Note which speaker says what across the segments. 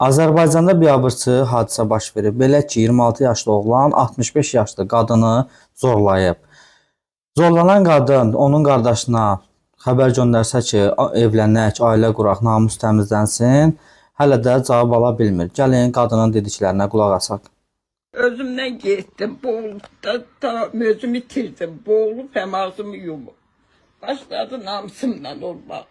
Speaker 1: Azərbaycanda biabırçı hadisə baş verib. Belə ki, 26 yaşlı oğlan 65 yaşlı qadını zorlayıb. Zorlanan qadın onun qardaşına xəbər göndərsə ki, evlənək, ailə quraq, namus təmizlənsin, hələ də cavab ala bilmir. Gəlin qadının dediklərinə qulaq asaq.
Speaker 2: Özümden gittim, boğulup da özümü itirdim, boğulup hem ağzımı yumup. Başladı namusumla olmaya.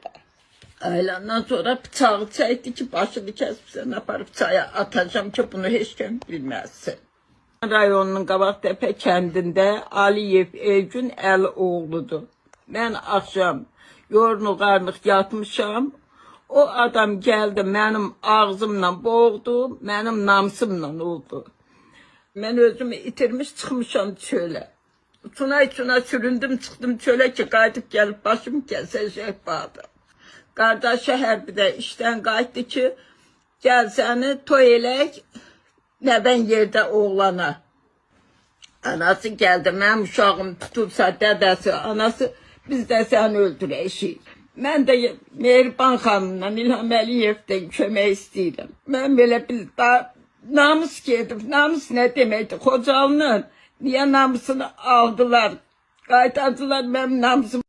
Speaker 2: Ailenden sonra bıçağı çekti ki başını kesmişsen aparıp çaya atacağım ki bunu hiç kim bilmezsin. Rayonunun Qabaqtepe kəndində Aliyev Elgün Əloğludur. Mən axşam yorğun-qarnıq yatmışam. O adam gəldi mənim ağzımla boğdu, mənim namusumla oldu. Mən özümü itirmiş çıxmışam çölə. Çuna süründüm çıxdım çölə ki qayıdıb gəlib başımı kəsəcək bağda. Qardaşı hərbidə işdən qayıtdı ki gəl səni toy elək nəvən yerdə oğlana. Anası gəldi, mənim uşağım tutulsa dədəsi, anası biz də səni öldürəcəyik. Mən də Mehriban xanımla İlham Əliyevdən kömək istəyirəm. Mən belə bir namus gedim. Namus nə deməkdir? Xocalının niyə namusunu aldılar? Qaytardılar mənim namusumu.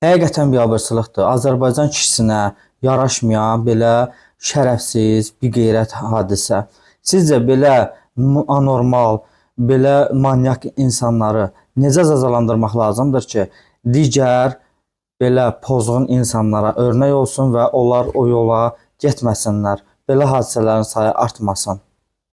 Speaker 1: Həqiqətən biabırçılıqdır. Azərbaycan kişisinə yaraşmayan belə şərəfsiz, biqeyrət hadisə. Sizcə belə anormal, belə manyak insanları necə cəzalandırmaq lazımdır ki, digər belə pozğun insanlara örnək olsun və onlar o yola getməsinlər, belə hadisələrin sayı artmasın?